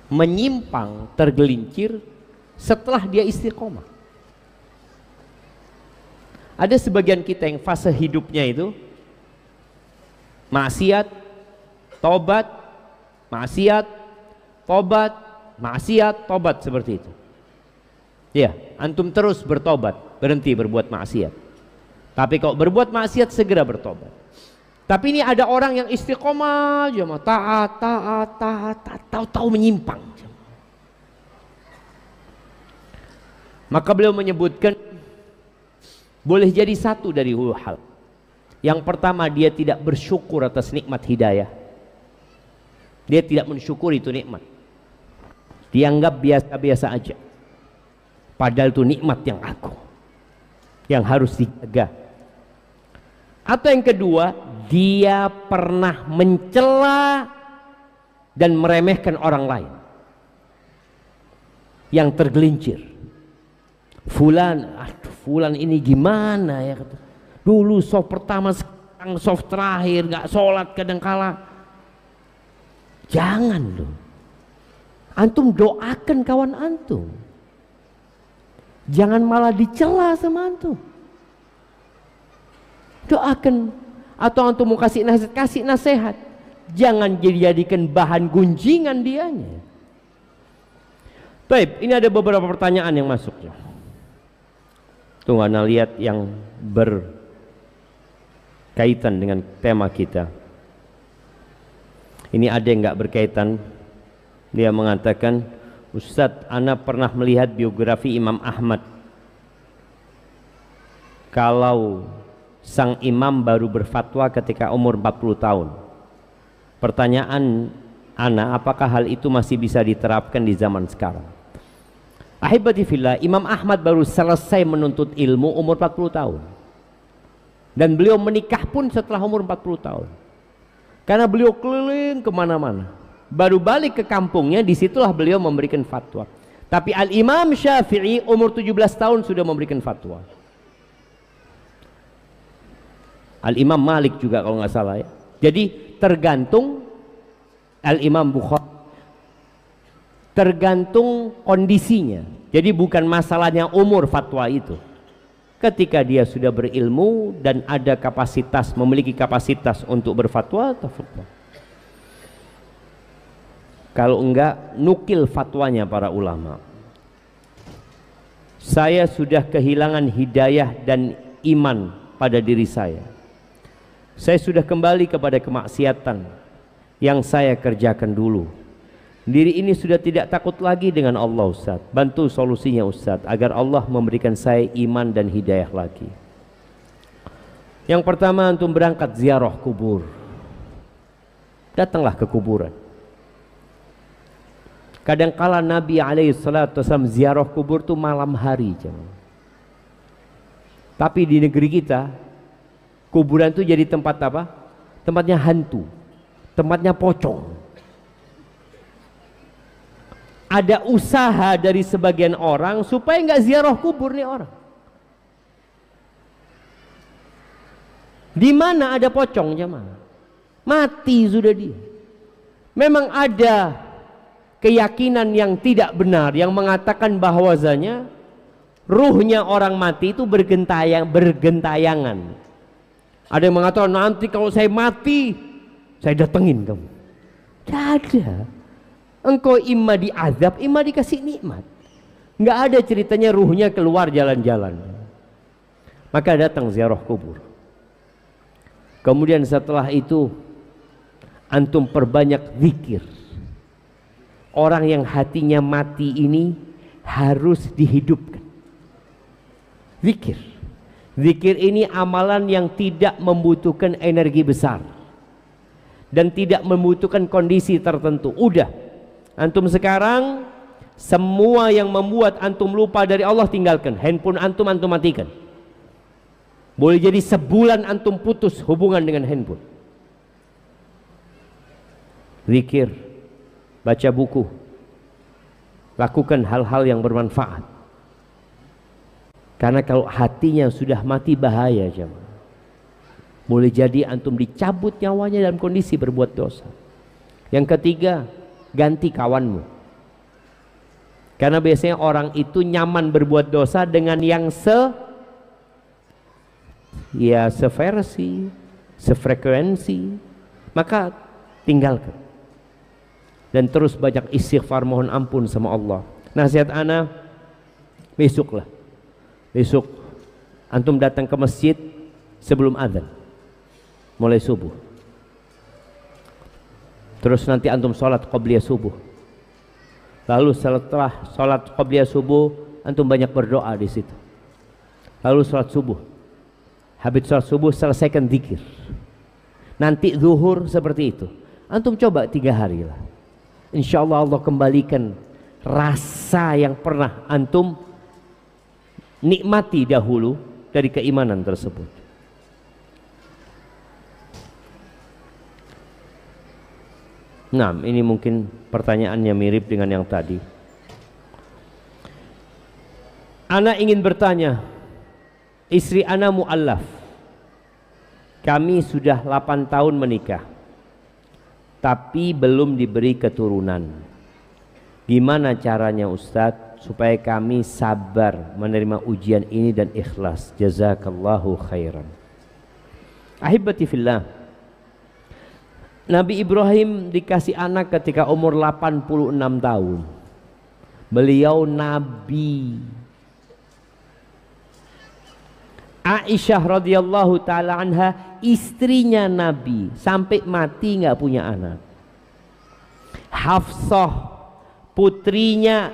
Speaker 1: menyimpang, tergelincir setelah dia istiqomah? Ada sebagian kita yang fase hidupnya itu maksiat, tobat, maksiat, tobat, maksiat, tobat, seperti itu. Ya, antum terus bertobat, berhenti berbuat maksiat. Tapi kalau berbuat maksiat segera bertobat. Tapi ini ada orang yang istiqomah aja, taat, tahu-tahu menyimpang. Maka beliau menyebutkan boleh jadi satu dari dua hal. Yang pertama, dia tidak bersyukur atas nikmat hidayah. Dia tidak mensyukuri itu nikmat. Dianggap biasa-biasa aja. Padahal itu nikmat yang agung, yang harus dijaga. Atau yang kedua, dia pernah mencela dan meremehkan orang lain yang tergelincir. Fulan ini gimana ya, dulu soft pertama, sekarang soft terakhir, nggak sholat kadangkala. Jangan loh, antum doakan kawan antum, jangan malah dicela sama antum. Doakan. Atau antum mau kasih nasihat, kasih nasihat, jangan dijadikan bahan gunjingan dianya. Baik, ini ada beberapa pertanyaan yang masuk. Tunggu anda lihat yang berkaitan dengan tema kita. Ini ada yang nggak berkaitan. Dia mengatakan, Ustadz, ana pernah melihat biografi Imam Ahmad. Kalau sang imam baru berfatwa ketika umur 40 tahun. Pertanyaan ana, apakah hal itu masih bisa diterapkan di zaman sekarang? Ahibati fillah, Imam Ahmad baru selesai menuntut ilmu umur 40 tahun. Dan beliau menikah pun setelah umur 40 tahun. Karena beliau keliling kemana-mana. Baru balik ke kampungnya, disitulah beliau memberikan fatwa. Tapi Al-Imam Syafi'i umur 17 tahun sudah memberikan fatwa. Al-Imam Malik juga kalau nggak salah ya. Jadi tergantung Al-Imam Bukhari, tergantung kondisinya. Jadi bukan masalahnya umur fatwa itu. Ketika dia sudah berilmu dan ada kapasitas, memiliki kapasitas untuk berfatwa, fatwa. Kalau enggak, nukil fatwanya para ulama. Saya sudah kehilangan hidayah dan iman pada diri saya. Saya sudah kembali kepada kemaksiatan yang saya kerjakan dulu. Diri ini sudah tidak takut lagi dengan Allah, Ustaz. Bantu solusinya, Ustaz, agar Allah memberikan saya iman dan hidayah lagi. Yang pertama, antum berangkat ziarah kubur. Datanglah ke kuburan. Kadangkala Nabi SAW ziarah kubur itu malam hari. Tapi di negeri kita, kuburan itu jadi tempat apa? Tempatnya hantu, tempatnya pocong. Ada usaha dari sebagian orang supaya nggak ziarah kubur nih orang. Di mana ada pocong jemaah? Mati sudah dia. Memang ada keyakinan yang tidak benar yang mengatakan bahwasanya ruhnya orang mati itu bergentayangan. Ada yang mengatakan nanti kalau saya mati saya datengin kamu. Tidak ada. Engkau imma diazab, imma dikasih nikmat. Nggak ada ceritanya ruhnya keluar jalan-jalan. Maka datang ziarah kubur. Kemudian setelah itu antum perbanyak zikir. Orang yang hatinya mati ini harus dihidupkan. Zikir. Zikir ini amalan yang tidak membutuhkan energi besar dan tidak membutuhkan kondisi tertentu. Udah. Antum sekarang semua yang membuat antum lupa dari Allah tinggalkan. Handphone antum matikan. Boleh jadi sebulan antum putus hubungan dengan handphone. Zikir, baca buku, lakukan hal-hal yang bermanfaat. Karena kalau hatinya sudah mati bahaya jemaah. Boleh jadi antum dicabut nyawanya dalam kondisi berbuat dosa. Yang ketiga, ganti kawanmu. Karena biasanya orang itu nyaman berbuat dosa dengan yang ya seversi, sefrekuensi, maka tinggalkan. Dan terus banyak istighfar, mohon ampun sama Allah. Nasihat ana, besok antum datang ke masjid sebelum azan, mulai subuh. Terus nanti antum sholat qobliyah subuh. Lalu setelah sholat qobliyah subuh, antum banyak berdoa di situ. Lalu sholat subuh. Habis sholat subuh selesaikan zikir. Nanti zuhur seperti itu. Antum coba 3 hari lah. Insya Allah Allah kembalikan rasa yang pernah antum nikmati dahulu dari keimanan tersebut. Nah, ini mungkin pertanyaannya mirip dengan yang tadi. Ana ingin bertanya, istri ana mu'allaf. Kami sudah 8 tahun menikah, tapi belum diberi keturunan. Gimana caranya Ustadz supaya kami sabar menerima ujian ini dan ikhlas? Jazakallahu khairan. Ahibati fillah, Nabi Ibrahim dikasih anak ketika umur 86 tahun. Beliau nabi. Aisyah radhiyallahu taala anha istrinya Nabi, sampai mati nggak punya anak. Hafsah putrinya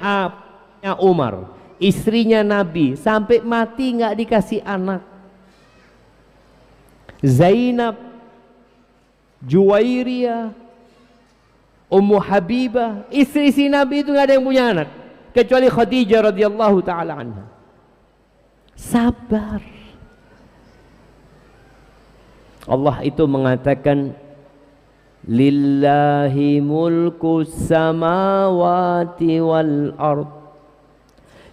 Speaker 1: Umar, istrinya Nabi, sampai mati nggak dikasih anak. Zainab, Juwairiyah, Ummu Habibah, istri Nabi itu nggak ada yang punya anak kecuali Khadijah radhiyallahu taala anha. Sabar. Allah itu mengatakan lillahi mulku samawati wal ard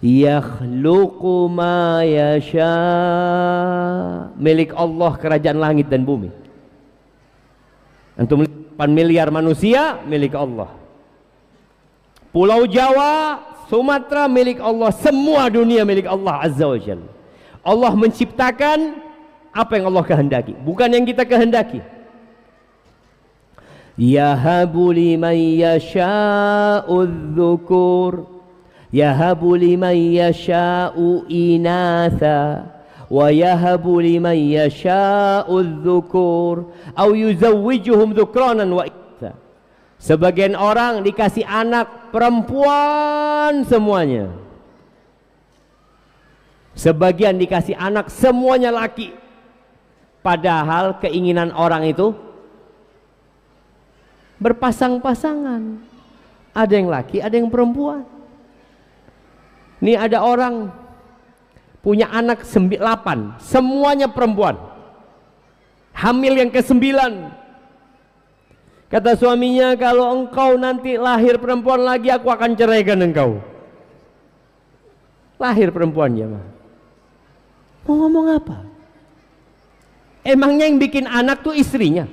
Speaker 1: yakhluqu ma yasha. Milik Allah kerajaan langit dan bumi. Antum 8 miliar manusia milik Allah. Pulau Jawa, Sumatera milik Allah, semua dunia milik Allah Azza wa Jalla. Allah menciptakan apa yang Allah kehendaki, bukan yang kita kehendaki. Yahabu liman yasha'u dzukur, yahabu liman yasha'u inatha, wa yahabu liman yasha'u dzukur, au yuzawwijuhum dzukranan wa inatha. Sebagian orang dikasih anak perempuan semuanya, sebagian dikasih anak semuanya laki. Padahal keinginan orang itu berpasang-pasangan. Ada yang laki, ada yang perempuan. Ini ada orang punya anak 8, semuanya perempuan. Hamil yang ke-9. Kata suaminya, kalau engkau nanti lahir perempuan lagi, aku akan ceraikan engkau. Lahir perempuannya mah. Mau ngomong apa? Emangnya yang bikin anak tuh istrinya?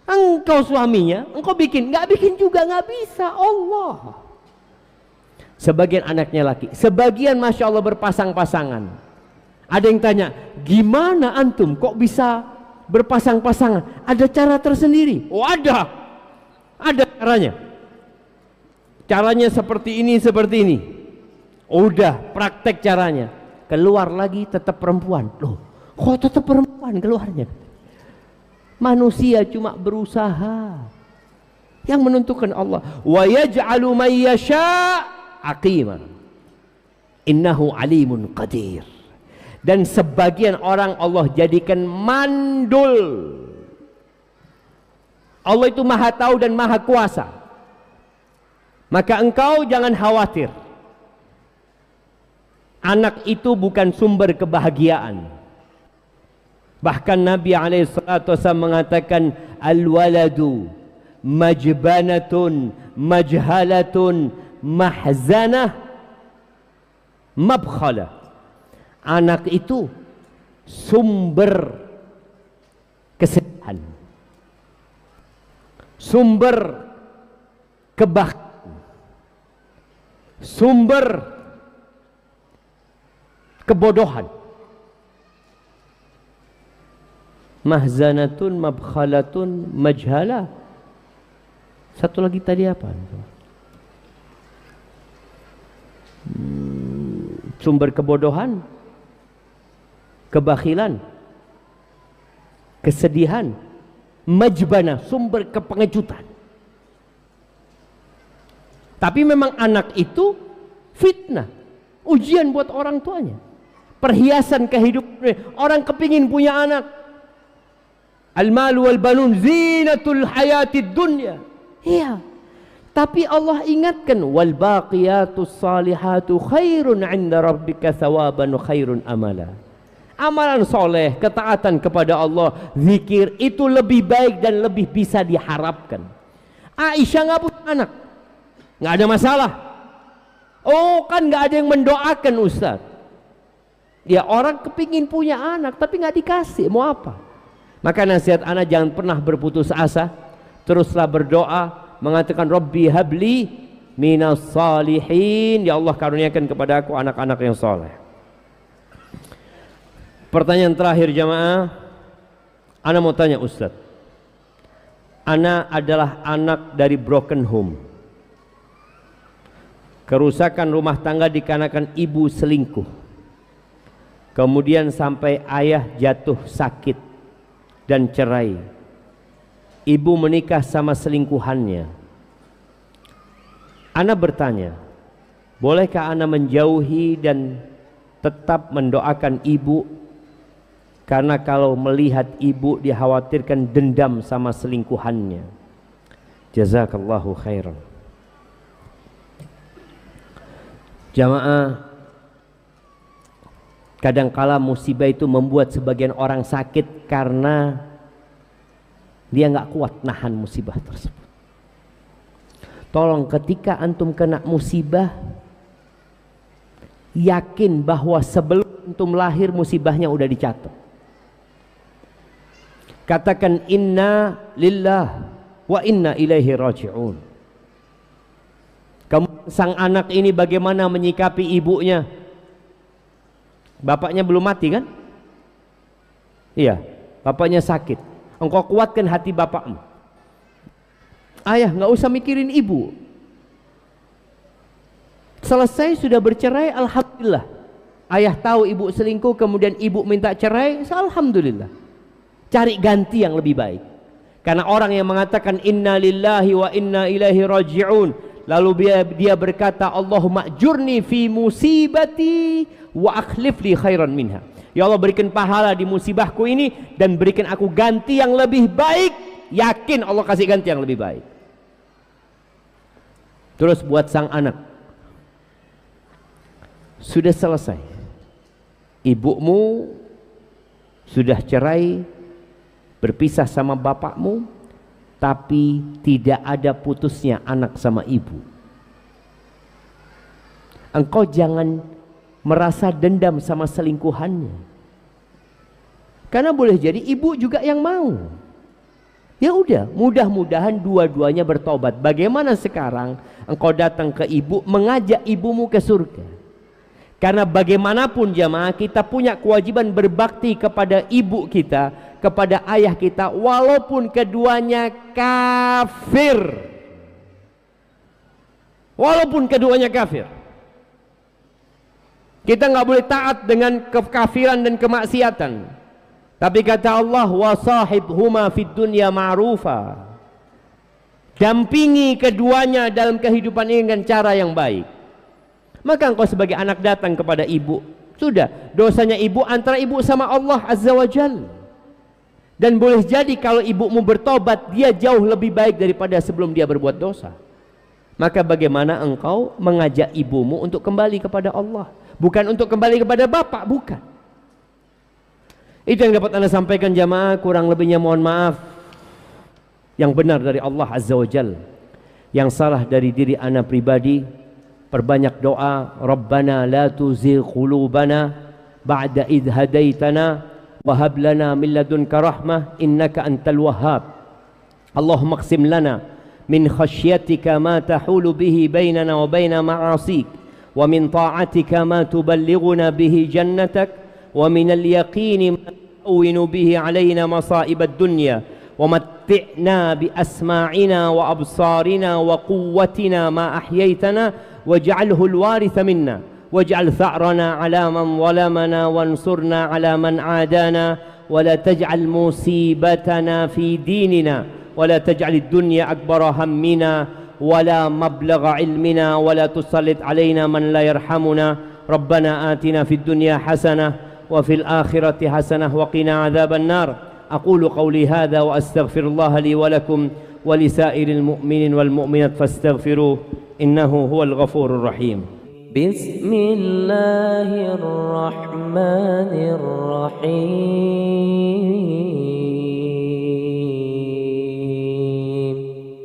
Speaker 1: Engkau suaminya, engkau bikin? Nggak bikin juga, nggak bisa. Allah. Sebagian anaknya laki, sebagian masya Allah berpasang-pasangan. Ada yang tanya, gimana antum kok bisa berpasang-pasangan? Ada cara tersendiri? Oh ada caranya. Caranya seperti ini, seperti ini. Udah praktek caranya. Keluar lagi tetap perempuan. Loh, kok tetap perempuan keluarnya? Manusia cuma berusaha. Yang menentukan Allah. Wa yaj'alu man yasha' aqima. Innahu alimun qadir. Dan sebagian orang Allah jadikan mandul. Allah itu maha tahu dan maha kuasa. Maka engkau jangan khawatir. Anak itu bukan sumber kebahagiaan. Bahkan Nabi SAW mengatakan al-waladu majbanatun majhalatun mahzanah mabkhalah. Anak itu sumber kesedihan, sumber kebahagiaan, sumber kebodohan. mahzanatun, mabkhalatun, majhala. Satu lagi tadi apa? Sumber kebodohan, kebakhilan, kesedihan, majbana, sumber kepengecutan. Tapi memang anak itu fitnah, ujian buat orang tuanya, perhiasan kehidupan. Orang kepingin punya anak. Al-malu wal banun zinatul hayatid dunya. Iya. Tapi Allah ingatkan, wal baqiyatus salihatu khairun 'inda rabbika thawaban wa khairun amala. Amalan soleh, ketaatan kepada Allah, zikir itu lebih baik dan lebih bisa diharapkan. Aisyah nggak punya anak, nggak ada masalah. Oh kan nggak ada yang mendoakan Ustaz. Ya orang kepingin punya anak tapi nggak dikasih, mau apa? Maka nasihat anak, jangan pernah berputus asa, teruslah berdoa, mengatakan Rabbi habli minas salihin, ya Allah karuniakan kepada aku anak-anak yang soleh. Pertanyaan terakhir jamaah, ana mau tanya Ustaz, ana adalah anak dari broken home, kerusakan rumah tangga dikarenakan ibu selingkuh, kemudian sampai ayah jatuh sakit dan cerai, ibu menikah sama selingkuhannya. Ana bertanya, bolehkah ana menjauhi dan tetap mendoakan ibu? Karena kalau melihat ibu dikhawatirkan dendam sama selingkuhannya. Jazakallahu khairan. Jamaah, kadangkala musibah itu membuat sebagian orang sakit karena dia nggak kuat nahan musibah tersebut. Tolong ketika antum kena musibah, yakin bahwa sebelum antum lahir musibahnya udah dicatat. Katakan inna lillah wa inna ilaihi raji'un. Kamu sang anak ini bagaimana menyikapi ibunya? Bapaknya belum mati kan? Iya, bapaknya sakit. Engkau kuatkan hati bapakmu. Ayah nggak usah mikirin ibu. Selesai sudah bercerai, alhamdulillah. Ayah tahu ibu selingkuh, kemudian ibu minta cerai, alhamdulillah. Cari ganti yang lebih baik. Karena orang yang mengatakan inna lillahi wa inna ilaihi raji'un, lalu dia berkata Allahumma ajurni fi musibati wa akhlif li khairan minha. Ya Allah, berikan pahala di musibahku ini dan berikan aku ganti yang lebih baik. Yakin Allah kasih ganti yang lebih baik. Terus buat sang anak, sudah selesai, ibumu sudah cerai, berpisah sama bapakmu, tapi tidak ada putusnya anak sama ibu. Engkau jangan merasa dendam sama selingkuhannya, karena boleh jadi ibu juga yang mau. Ya udah, mudah-mudahan dua-duanya bertobat. Bagaimana sekarang engkau datang ke ibu, mengajak ibumu ke surga? Karena bagaimanapun jamaah, kita punya kewajiban berbakti kepada ibu kita, kepada ayah kita, walaupun keduanya kafir. Walaupun keduanya kafir, kita nggak boleh taat dengan kekafiran dan kemaksiatan. Tapi kata Allah, wasahibhuma fid dunya ma'rufa. Dampingi keduanya dalam kehidupan ini dengan cara yang baik. Maka engkau sebagai anak datang kepada ibu, sudah dosanya ibu antara ibu sama Allah Azza wa Jalla. Dan boleh jadi kalau ibumu bertobat, dia jauh lebih baik daripada sebelum dia berbuat dosa. Maka bagaimana engkau mengajak ibumu untuk kembali kepada Allah, bukan untuk kembali kepada bapak, bukan. Itu yang dapat Anda sampaikan jamaah. Kurang lebihnya mohon maaf. Yang benar dari Allah Azza wa Jalla, yang salah dari diri Anda pribadi. Perbanyak doa, Rabbana la tuzigh qulubana ba'da idh hadaitana wa hab lana min ladunka rahmah innaka antal wahhab. Allahumma qsim lana min khashyatika ma tahulu bihi bainana wa baina ma'asik, wa min ta'atika ma tuballighuna bihi jannatak, wa min al-yaqini ma أوين به علينا مصائب الدنيا ومتعنا بأسماعنا وأبصارنا وقوتنا ما أحييتنا واجعله الوارث منا واجعل ثأرنا على من ظلمنا وانصرنا على من عادانا ولا تجعل مصيبتنا في ديننا ولا تجعل الدنيا أكبر همنا ولا مبلغ علمنا ولا تسلط علينا من لا يرحمنا ربنا آتنا في الدنيا حسنة وفي الآخرة حسنة وقنا عذاب النار أقول قولي هذا وأستغفر الله لي ولكم ولسائر المؤمنين والمؤمنات فاستغفروه إنه هو الغفور الرحيم.
Speaker 2: بسم الله الرحمن الرحيم